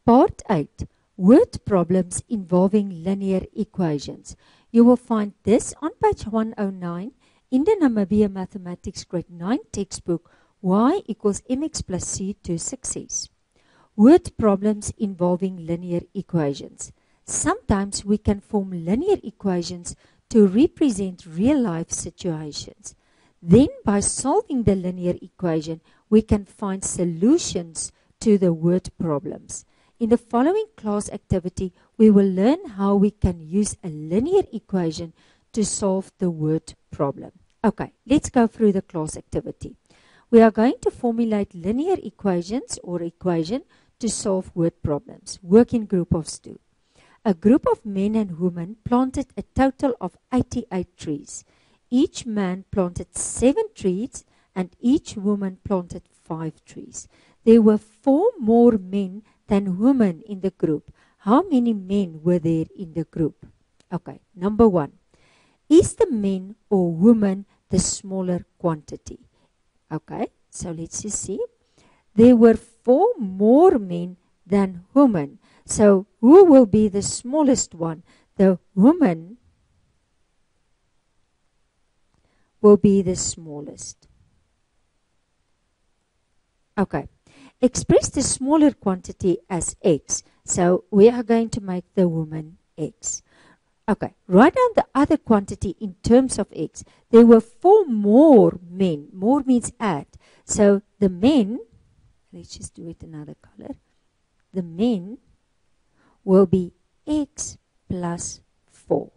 Part 8. Word problems involving linear equations. You will find this on page 109 in the Namibia Mathematics Grade 9 textbook, y equals mx plus c to success. Word problems involving linear equations. Sometimes we can form linear equations to represent real-life situations. Then, by solving the linear equation, we can find solutions to the word problems. In the following class activity, we will learn how we can use a linear equation to solve the word problem. Okay, let's go through the class activity. We are going to formulate linear equations or equation to solve word problems. Work in group of two. A group of men and women planted a total of 88 trees. Each man planted 7 trees and each woman planted 5 trees. There were 4 more men than women in the group. How many men were there in the group? Okay, number 1. Is the men or woman the smaller quantity? Okay, so let's just see. There were 4 more men than women. So who will be the smallest one? The woman will be the smallest. Okay. Express the smaller quantity as x. So we are going to make the woman x. Okay. Write down the other quantity in terms of x. There were 4 more men. More means add. So the men, let's just do it another color. The men will be x plus 4.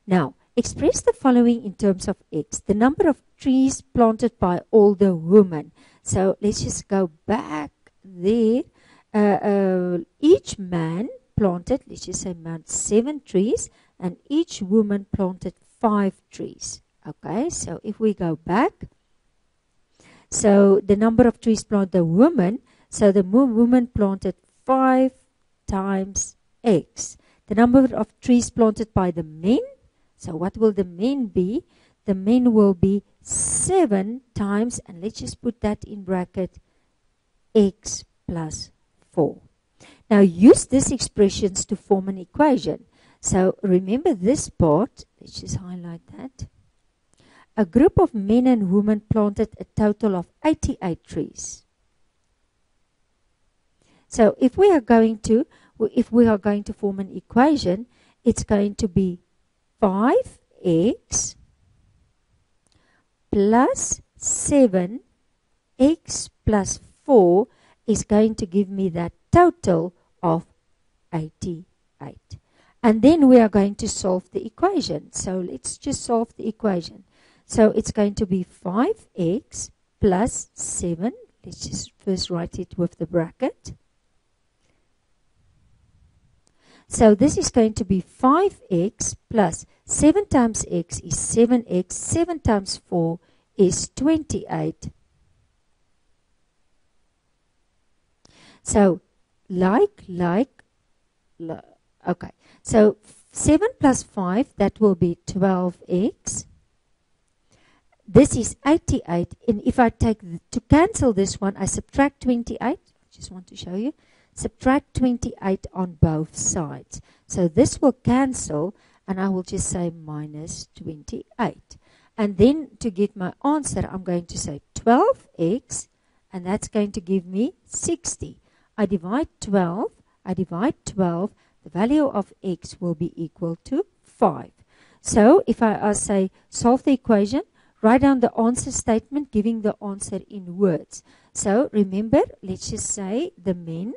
Now, express the following in terms of x. The number of trees planted by all the women. So let's just go back there. Each man planted, let's just say man, 7 trees, and each woman planted 5 trees. Okay, so if we go back, so the number of trees planted the woman, so the woman planted 5 times x. The number of trees planted by the men, so what will the men be? The men will be 7 times, and let's just put that in bracket, x plus 4. Now use these expressions to form an equation. So remember this part, let's just highlight that. A group of men and women planted a total of 88 trees. So if we are going to form an equation, it's going to be 5x plus 7, x plus 4 is going to give me that total of 88. And then we are going to solve the equation. So let's just solve the equation. So it's going to be 5x plus 7. Let's just first write it with the bracket. So this is going to be 5x plus 7 times x is 7x. 7 times 4 is 28. So, okay. So, 7 plus 5, that will be 12x. This is 88. And if I take, to cancel this one, I subtract 28. I just want to show you. Subtract 28 on both sides. So this will cancel, and I will just say minus 28. And then to get my answer, I'm going to say 12x, and that's going to give me 60. I divide 12, the value of x will be equal to 5. So if I say solve the equation, write down the answer statement giving the answer in words. So remember, let's just say the men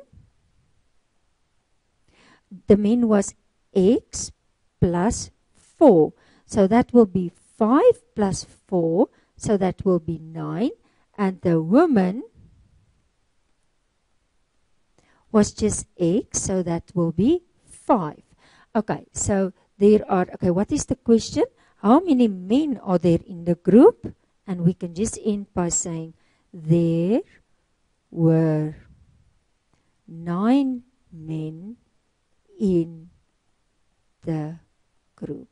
was x plus 4. So that will be 5 plus 4. So that will be 9. And the woman was just x. So that will be 5. Okay, so there are, okay, what is the question? How many men are there in the group? And we can just end by saying there were 9 men in the group.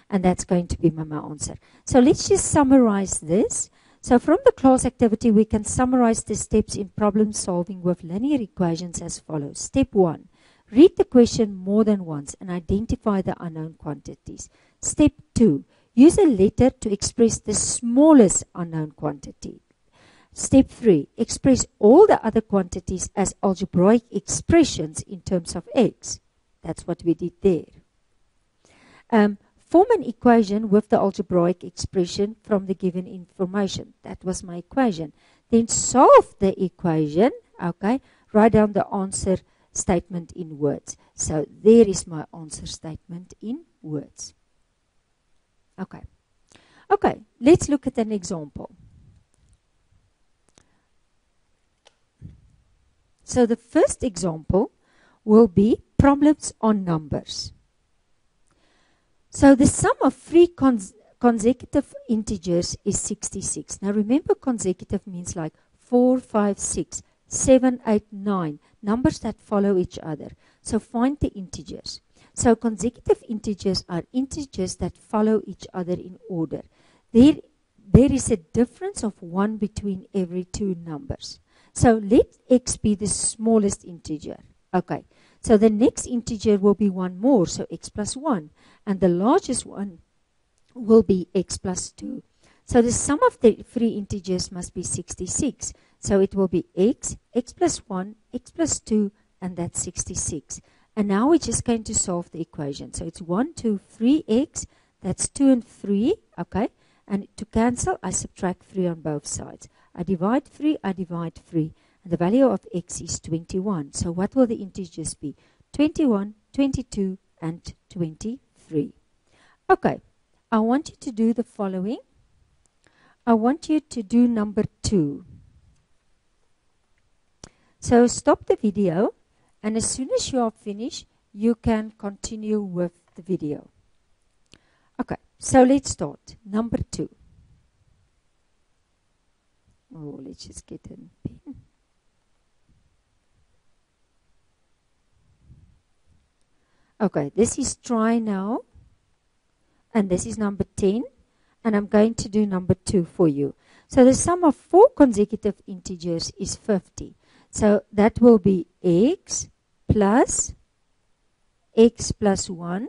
And that's going to be my answer. So let's just summarize this. So from the class activity, we can summarize the steps in problem solving with linear equations as follows. Step 1. Read the question more than once and identify the unknown quantities. Step 2. Use a letter to express the smallest unknown quantity. Step 3. Express all the other quantities as algebraic expressions in terms of x. That's what we did there. Form an equation with the algebraic expression from the given information. That was my equation. Then solve the equation. Okay. Write down the answer statement in words. So there is my answer statement in words. Okay. Okay. Let's look at an example. So the first example will be problems on numbers. So the sum of three consecutive integers is 66. Now remember, consecutive means like 4, 5, 6, 7, 8, 9. Numbers that follow each other. So find the integers. So consecutive integers are integers that follow each other in order. There is a difference of 1 between every two numbers. So let x be the smallest integer. Okay. So the next integer will be one more, so x plus 1. And the largest one will be x plus 2. So the sum of the three integers must be 66. So it will be x, x plus 1, x plus 2, and that's 66. And now we're just going to solve the equation. So it's 1, 2, 3x, that's 2 and 3, okay? And to cancel, I subtract 3 on both sides. I divide 3, I divide 3. And the value of x is 21. So what will the integers be? 21, 22, and 23. Okay, I want you to do the following. I want you to do number 2. So stop the video, and as soon as you are finished, you can continue with the video. Okay, so let's start. Number 2. Oh, let's just get a pen. Okay, this is try now, and this is number 10, and I'm going to do number 2 for you. So the sum of 4 consecutive integers is 50. So that will be x plus 1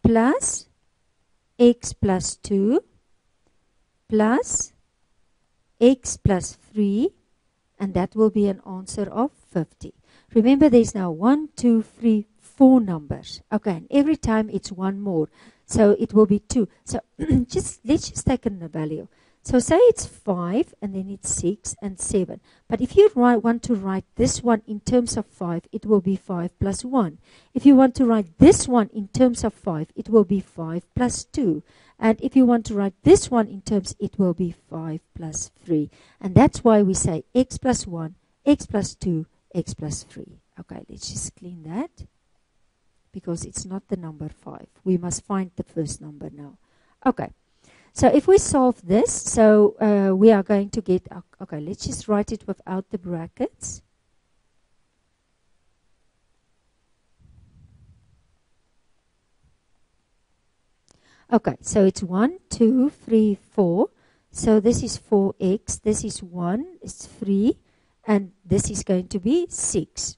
plus x plus 2 plus x plus 3, and that will be an answer of 50. Remember, there's now 1, 2, 3, 4 numbers. Okay, and every time it's one more. So it will be 2. So let's just take a value. So say it's 5, and then it's 6 and 7. But if you want to write this one in terms of 5, it will be 5 plus 1. If you want to write this one in terms of 5, it will be 5 plus 2. And if you want to write this one in terms, it will be 5 plus 3. And that's why we say x plus 1, x plus 2, x plus 3. Okay, let's just clean that, because it's not the number 5. We must find the first number now. Okay, so if we solve this, so we are going to get, okay, let's just write it without the brackets. Okay, so it's 1, 2, 3, 4. So this is 4x, this is 1, it's 3, and this is going to be 6.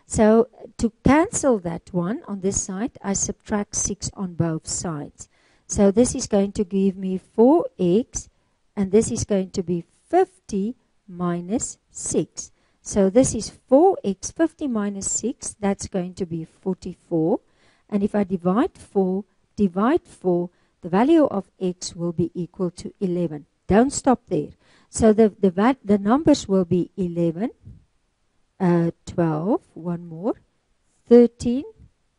So to cancel that one on this side, I subtract 6 on both sides. So this is going to give me 4x, and this is going to be 50 minus 6. So this is 4x, 50 minus 6, that's going to be 44. And if I divide 4, the value of x will be equal to 11. Don't stop there. So the numbers will be 11, 12, one more, 13,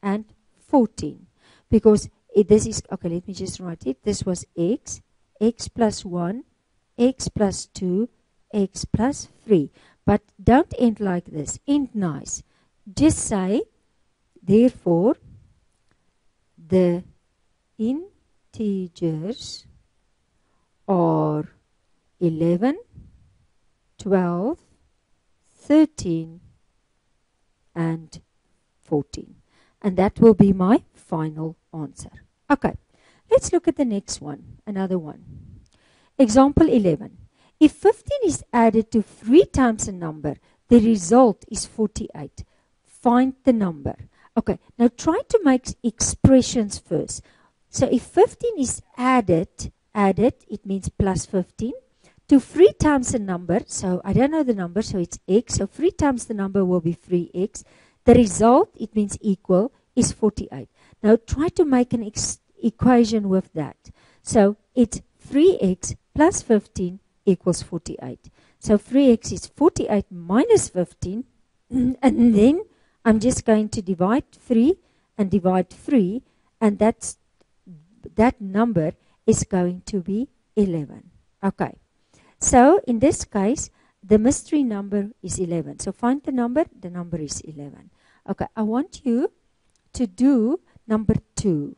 and 14. Because this is, okay, let me just write it. This was x, x plus 1, x plus 2, x plus 3. But don't end like this. End nice. Just say, therefore, the integers are 11, 12, 13, and 14. And that will be my final answer. Okay, Let's look at the next one, another one. Example 11. If 15 is added to 3 times a number, the result is 48. Find the number. Okay, now try to make expressions first. So if 15 is added, it means plus 15, to 3 times a number, so I don't know the number, so it's x, so 3 times the number will be 3x. The result, it means equal, is 48. Now try to make an equation with that. So it's 3x plus 15 equals 48. So 3x is 48 minus 15, and then I'm just going to divide 3 and divide 3, and that number is going to be 11. Okay. So in this case, the mystery number is 11. So find the number is 11. Okay, I want you to do number 2.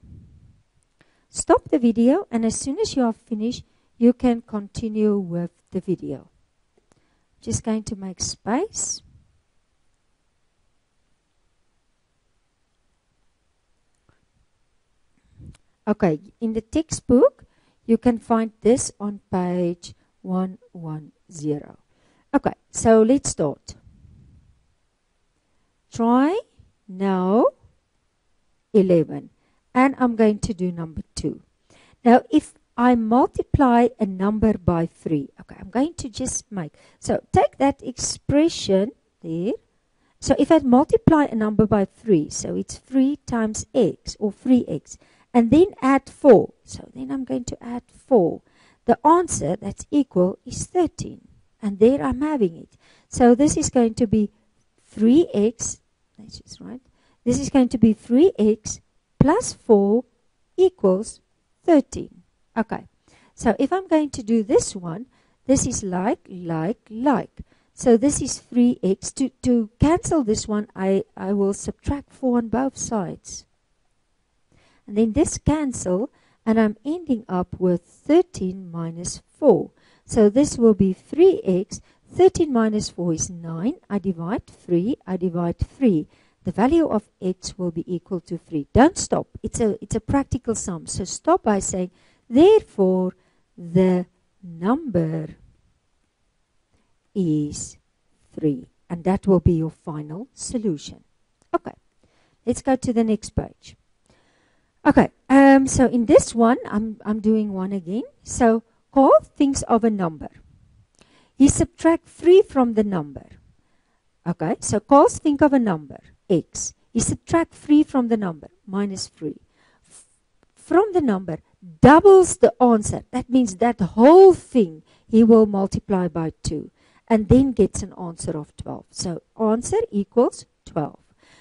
Stop the video, and as soon as you are finished, you can continue with the video. Just going to make space. Okay, in the textbook, you can find this on page 110. Okay, so let's start. Try now 11, and I'm going to do number 2. Now, if I multiply a number by 3, okay, I'm going to just make, so take that expression there. So if I multiply a number by 3, so it's 3 times x, or 3x, and then add 4. So then I'm going to add 4. The answer that's equal is 13. And there I'm having it. So this is going to be 3x. That's just right. This is going to be 3x plus 4 equals 13. Okay. So if I'm going to do this one, this is like. So this is 3x. To cancel this one, I will subtract 4 on both sides. And then this cancel, and I'm ending up with 13 minus 4. So this will be 3x. 13 minus 4 is 9. I divide 3. The value of x will be equal to 3. Don't stop. It's a practical sum. So stop by saying, therefore, the number is 3. And that will be your final solution. Okay. Let's go to the next page. Okay, so in this one, I'm doing one again. So Carl thinks of a number. He subtracts 3 from the number. Okay, so Carl's think of a number, x. He subtracts 3 from the number, minus 3. From the number, doubles the answer. That means that whole thing he will multiply by 2. And then gets an answer of 12. So answer equals 12.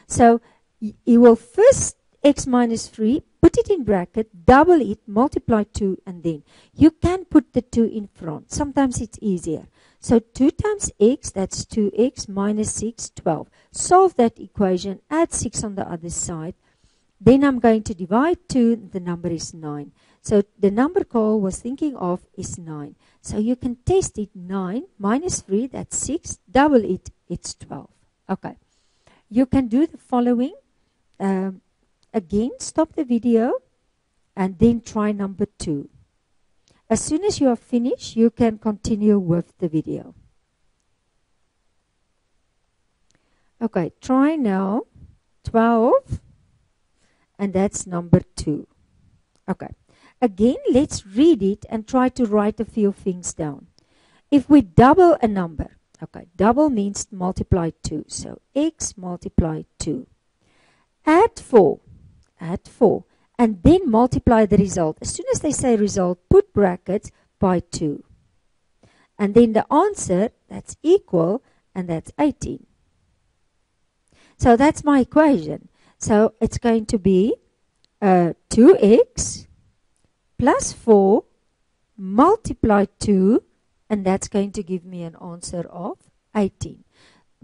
So he will first x minus 3, put it in bracket, double it, multiply 2, and then you can put the 2 in front. Sometimes it's easier. So 2 times x, that's 2x, minus 6, 12. Solve that equation, add 6 on the other side. Then I'm going to divide 2, the number is 9. So the number Carl was thinking of is 9. So you can test it, 9 minus 3, that's 6, double it, it's 12. Okay. You can do the following. Again, stop the video and then try number 2. As soon as you are finished, you can continue with the video. Okay, try now 12, and that's number 2. Okay, again, let's read it and try to write a few things down. If we double a number, okay, double means multiply 2. So x multiply 2. Add 4. Add 4. And then multiply the result. As soon as they say result, put brackets by 2. And then the answer, that's equal, and that's 18. So that's my equation. So it's going to be 2x plus 4 multiply 2, and that's going to give me an answer of 18.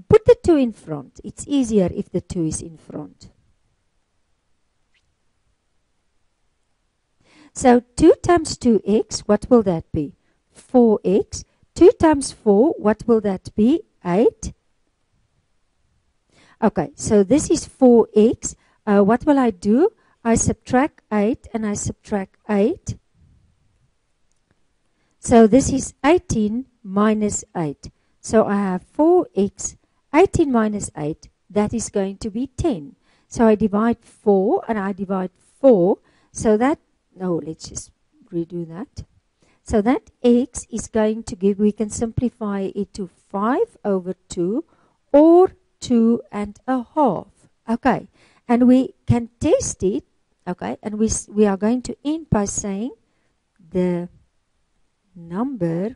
Put the 2 in front. It's easier if the 2 is in front. So 2 times 2x, what will that be? 4x. 2 times 4, what will that be? 8. Okay, so this is 4x. What will I do? I subtract 8 and I subtract 8. So this is 18 minus 8. So I have 4x, 18 minus 8, that is going to be 10. So I divide 4 and I divide 4. So that, no, let's just redo that. So that x is going to give, we can simplify it to 5 over 2 or 2 and a half. Okay, and we can test it, okay, and we are going to end by saying the number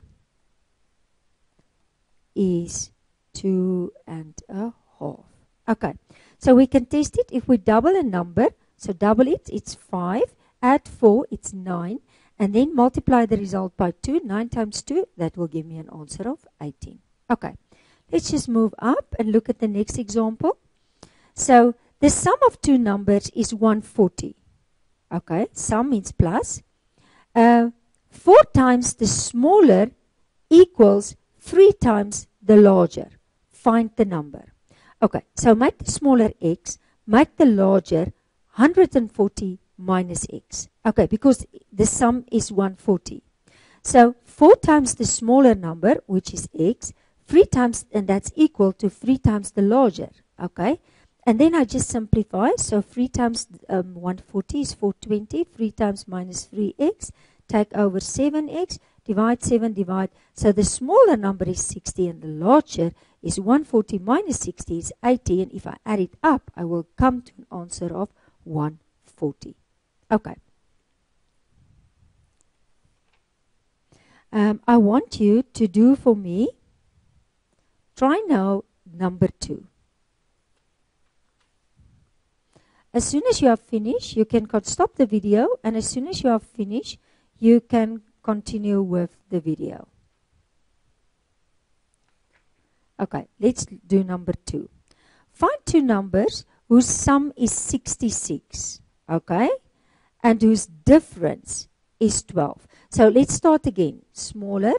is 2 and a half. Okay, so we can test it if we double a number. So double it, it's 5, add 4, it's 9, and then multiply the result by 2. 9 times 2, that will give me an answer of 18. Okay, let's just move up and look at the next example. So the sum of two numbers is 140. Okay, sum means plus. 4 times the smaller equals 3 times the larger. Find the number. Okay, so make the smaller x, make the larger 140 minus x. Okay, because the sum is 140. So 4 times the smaller number, which is x, 3 times, and that's equal to 3 times the larger. Okay, and then I just simplify. So 3 times 140 is 420. 3 times minus 3x. Take over 7x. Divide 7, divide. So the smaller number is 60 and the larger is 140 minus 60 is 80. And if I add it up, I will come to an answer of 140. Okay. I want you to do for me, try now number 2. As soon as you have finished, you can stop the video, and as soon as you have finished, you can continue with the video. Okay, let's do number 2. Find two numbers whose sum is 66, okay, and whose difference is 12. So let's start again. Smaller.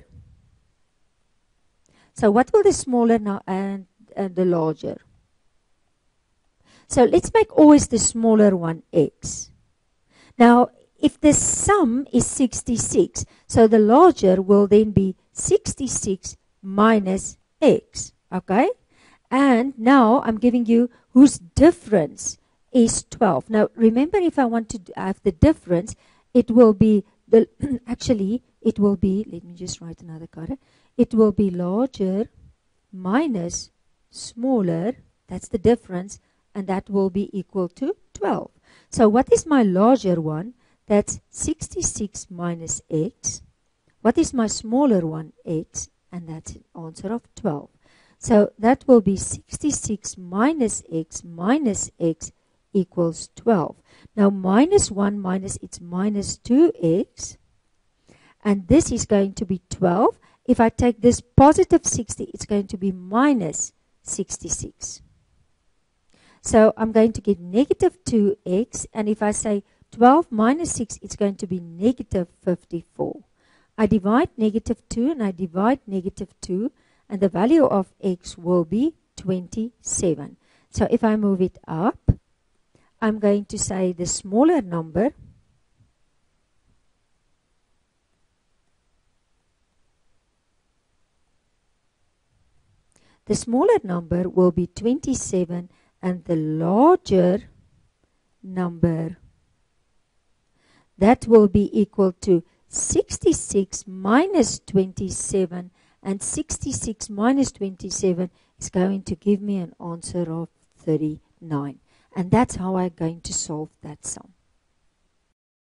So what will the smaller now and the larger? So let's make always the smaller one x. Now, if the sum is 66, so the larger will then be 66 minus x, okay? And now I'm giving you whose difference is 12. Now, remember, if I want to have the difference, it will be, actually, it will be, let me just write another card. It will be larger minus smaller, that's the difference, and that will be equal to 12. So what is my larger one? That's 66 minus x. What is my smaller one? X. And that's an answer of 12. So that will be 66 minus x equals 12. Now minus 1 minus, it's minus 2x. And this is going to be 12. If I take this positive 60, it's going to be minus 66. So I'm going to get negative 2x, and if I say 12 minus 6, it's going to be negative 54. I divide negative 2 and I divide negative 2, and the value of x will be 27. So if I move it up, I'm going to say the smaller number will be 27, and the larger number, that will be equal to 66 minus 27, and 66 minus 27 is going to give me an answer of 39. And that's how I'm going to solve that sum.